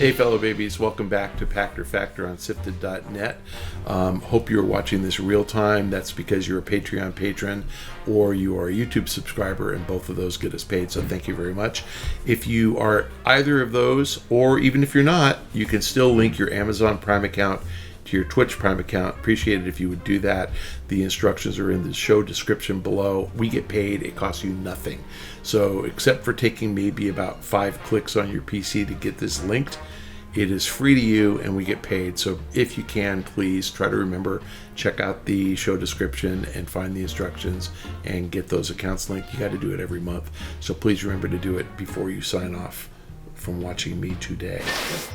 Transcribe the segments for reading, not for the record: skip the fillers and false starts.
Hey fellow babies, welcome back to Pachter Factor on SIFTD.net. Hope you're watching this real time. That's because you're a Patreon patron or you are a YouTube subscriber, and both of those get us paid, so thank you very much. If you are either of those, or even if you're not, you can still link your Amazon Prime account to your Twitch Prime account. Appreciate it if you would do that. The instructions are in the show description below. We get paid. It costs you nothing. So except for taking maybe about 5 clicks on your PC to get this linked, it is free to you and we get paid. So if you can, please try to remember, check out the show description and find the instructions and get those accounts linked. You got to do it every month. So please remember to do it before you sign off from watching me today.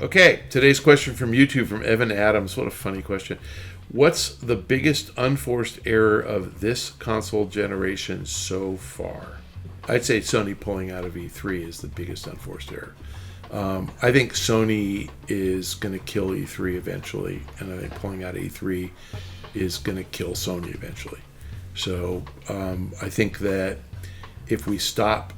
Okay, today's question from YouTube from Evan Adams. What a funny question. What's the biggest unforced error of this console generation so far? I'd say Sony pulling out of E3 is the biggest unforced error. I think Sony is going to kill E3 eventually, and I think pulling out of E3 is going to kill Sony eventually. So I think that if we stop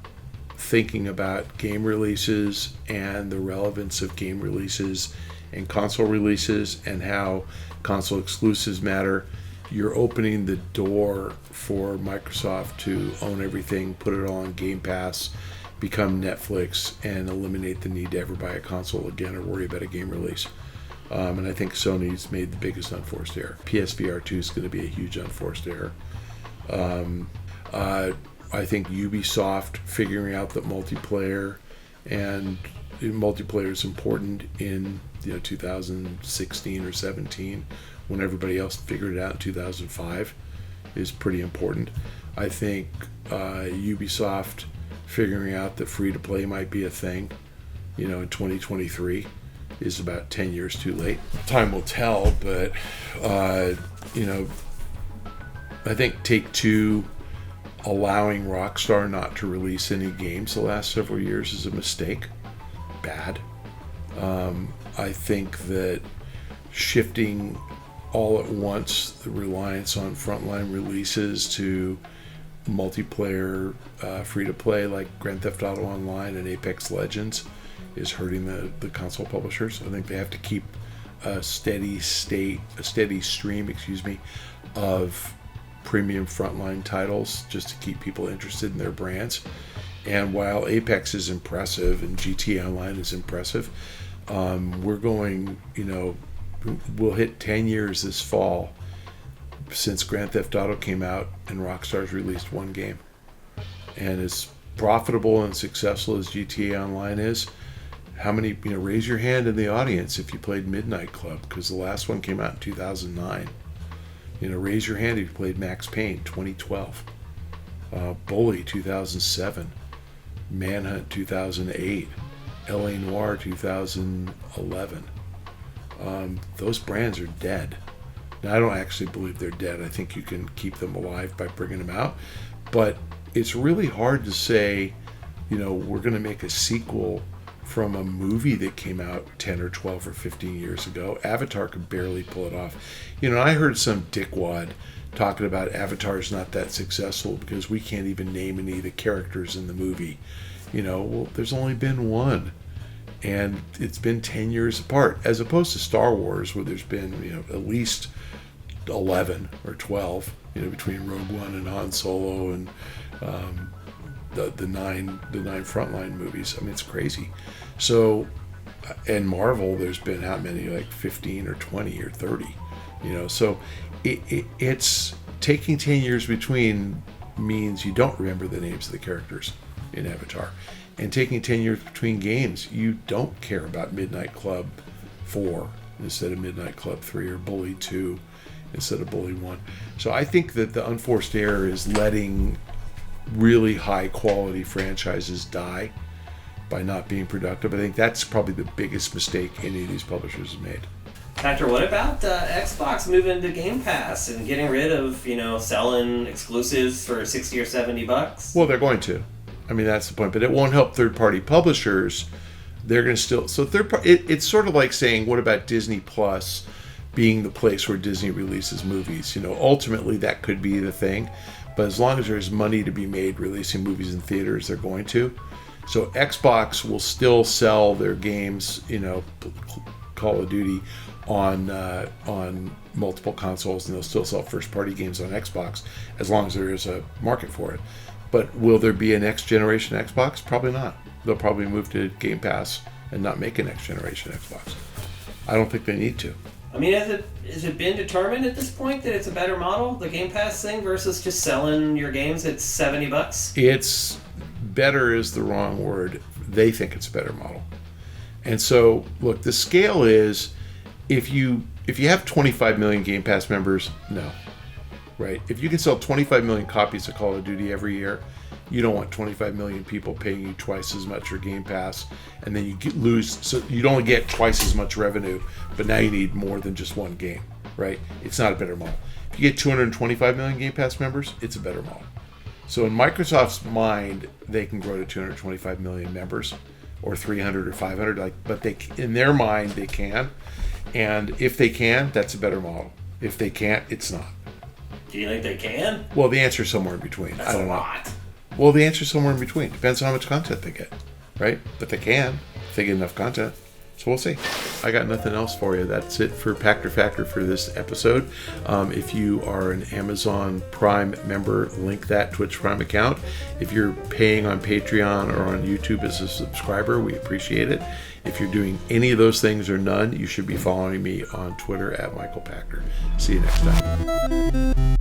thinking about game releases and the relevance of game releases and console releases and how console exclusives matter, you're opening the door for Microsoft to own everything, put it all on Game Pass, become Netflix, and eliminate the need to ever buy a console again or worry about a game release. And I think Sony's made the biggest unforced error. PSVR 2 is going to be a huge unforced error. I think Ubisoft figuring out that multiplayer is important in 2016 or 17 when everybody else figured it out in 2005 is pretty important. I think Ubisoft figuring out that free-to-play might be a thing, in 2023 is about 10 years too late. Time will tell, but, I think Take-Two allowing Rockstar not to release any games the last several years is a mistake. Bad. I think that shifting all at once the reliance on frontline releases to multiplayer free-to-play like Grand Theft Auto Online and Apex Legends is hurting the console publishers. I think they have to keep a steady stream, of premium frontline titles just to keep people interested in their brands. And while Apex is impressive and GTA Online is impressive, we're going, we'll hit 10 years this fall since Grand Theft Auto came out and Rockstar's released one game. And as profitable and successful as GTA Online is, how many, raise your hand in the audience if you played Midnight Club, because the last one came out in 2009. Raise your hand if you played Max Payne, 2012. Bully, 2007. Manhunt, 2008. LA Noire, 2011. Those brands are dead. Now, I don't actually believe they're dead. I think you can keep them alive by bringing them out. But it's really hard to say, we're going to make a sequel from a movie that came out 10 or 12 or 15 years ago. Avatar could barely pull it off. I heard some dickwad talking about Avatar's not that successful because we can't even name any of the characters in the movie. Well, there's only been one. And it's been 10 years apart, as opposed to Star Wars, where there's been, at least 11 or 12, between Rogue One and Han Solo and the nine frontline movies. I mean, it's crazy. So, and Marvel, there's been how many, like 15 or 20 or 30, so it's taking 10 years between means you don't remember the names of the characters in Avatar. And taking 10 years between games, you don't care about Midnight Club 4 instead of Midnight Club 3 or Bully 2 instead of Bully 1. So I think that the unforced error is letting really high quality franchises die by not being productive. I think that's probably the biggest mistake any of these publishers have made. Pachter, what about Xbox moving to Game Pass and getting rid of, selling exclusives for $60 or $70? Well, they're going to. I mean, that's the point. But it won't help third-party publishers. They're going to still... So it's sort of like saying, what about Disney Plus being the place where Disney releases movies? Ultimately, that could be the thing. But as long as there's money to be made releasing movies in theaters, they're going to. So Xbox will still sell their games, Call of Duty on multiple consoles, and they'll still sell first-party games on Xbox as long as there is a market for it. But will there be a next-generation Xbox? Probably not. They'll probably move to Game Pass and not make a next-generation Xbox. I don't think they need to. I mean, has it been determined at this point that it's a better model, the Game Pass thing, versus just selling your games at $70? It's better is the wrong word. They think it's a better model. And so, look, the scale is if you have 25 million Game Pass members, no. Right? If you can sell 25 million copies of Call of Duty every year, you don't want 25 million people paying you twice as much for Game Pass, and then you lose, so you'd only get twice as much revenue, but now you need more than just one game, right? It's not a better model. If you get 225 million Game Pass members, it's a better model. So in Microsoft's mind, they can grow to 225 million members, or 300 or 500, but in their mind they can, and if they can, that's a better model. If they can't, it's not. Do you think they can? Well, the answer is somewhere in between. That's I don't a know. lot. Well, the answer is somewhere in between. Depends on how much content they get, right? But they can if they get enough content. So we'll see. I got nothing else for you. That's it for Pachter Factor for this episode. If you are an Amazon Prime member, link that Twitch Prime account. If you're paying on Patreon or on YouTube as a subscriber, we appreciate it. If you're doing any of those things or none, you should be following me on Twitter at Michael Pachter. See you next time.